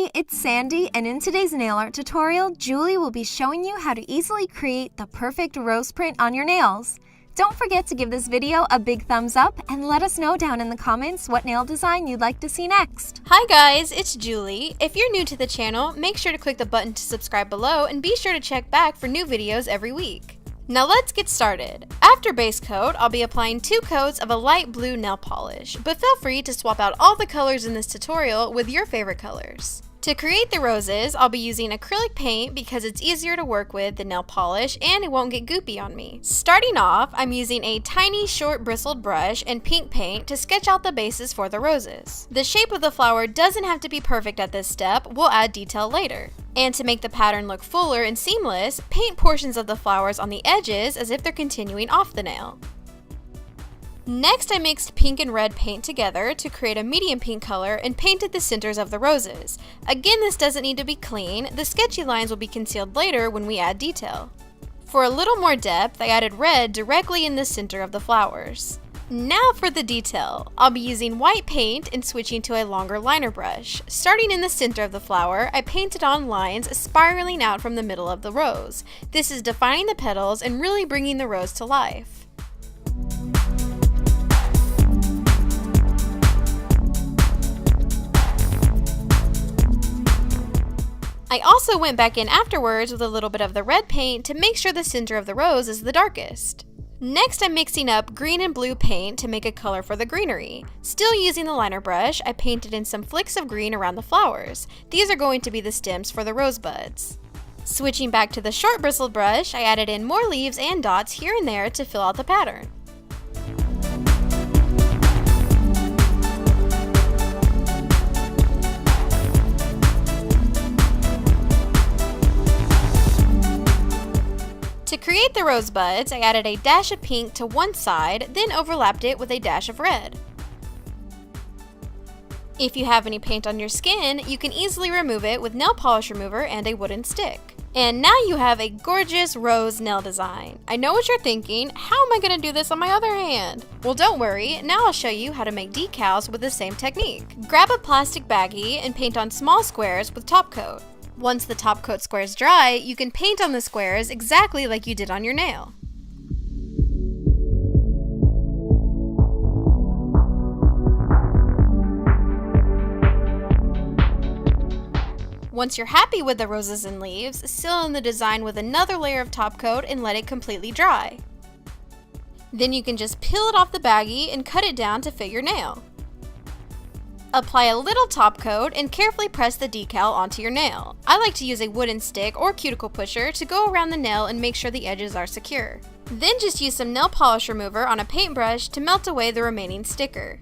Hi, it's Sandy, and in today's nail art tutorial, Julie will be showing you how to easily create the perfect rose print on your nails. Don't forget to give this video a big thumbs up and let us know down in the comments what nail design you'd like to see next. Hi guys, it's Julie. If you're new to the channel, make sure to click the button to subscribe below and be sure to check back for new videos every week. Now let's get started. After base coat, I'll be applying 2 coats of a light blue nail polish, but feel free to swap out all the colors in this tutorial with your favorite colors. To create the roses, I'll be using acrylic paint because it's easier to work with than nail polish and it won't get goopy on me. Starting off, I'm using a tiny short bristled brush and pink paint to sketch out the bases for the roses. The shape of the flower doesn't have to be perfect at this step, we'll add detail later. And to make the pattern look fuller and seamless, paint portions of the flowers on the edges as if they're continuing off the nail. Next, I mixed pink and red paint together to create a medium pink color and painted the centers of the roses. Again, this doesn't need to be clean, the sketchy lines will be concealed later when we add detail. For a little more depth, I added red directly in the center of the flowers. Now for the detail. I'll be using white paint and switching to a longer liner brush. Starting in the center of the flower, I painted on lines spiraling out from the middle of the rose. This is defining the petals and really bringing the rose to life. I also went back in afterwards with a little bit of the red paint to make sure the center of the rose is the darkest. Next, I'm mixing up green and blue paint to make a color for the greenery. Still using the liner brush, I painted in some flicks of green around the flowers. These are going to be the stems for the rosebuds. Switching back to the short bristled brush, I added in more leaves and dots here and there to fill out the pattern. To create the rosebuds, I added a dash of pink to one side, then overlapped it with a dash of red. If you have any paint on your skin, you can easily remove it with nail polish remover and a wooden stick. And now you have a gorgeous rose nail design. I know what you're thinking, how am I going to do this on my other hand? Well, don't worry, now I'll show you how to make decals with the same technique. Grab a plastic baggie and paint on small squares with top coat. Once the top coat squares dry, you can paint on the squares exactly like you did on your nail. Once you're happy with the roses and leaves, seal in the design with another layer of top coat and let it completely dry. Then you can just peel it off the baggie and cut it down to fit your nail. Apply a little top coat and carefully press the decal onto your nail. I like to use a wooden stick or cuticle pusher to go around the nail and make sure the edges are secure. Then just use some nail polish remover on a paintbrush to melt away the remaining sticker.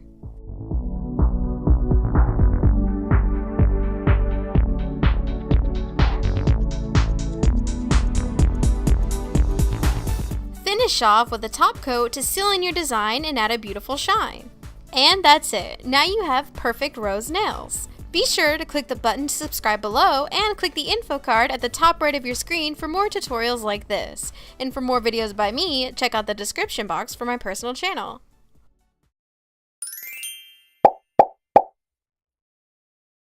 Finish off with a top coat to seal in your design and add a beautiful shine. And that's it. Now you have perfect rose nails. Be sure to click the button to subscribe below and click the info card at the top right of your screen for more tutorials like this. And for more videos by me, check out the description box for my personal channel.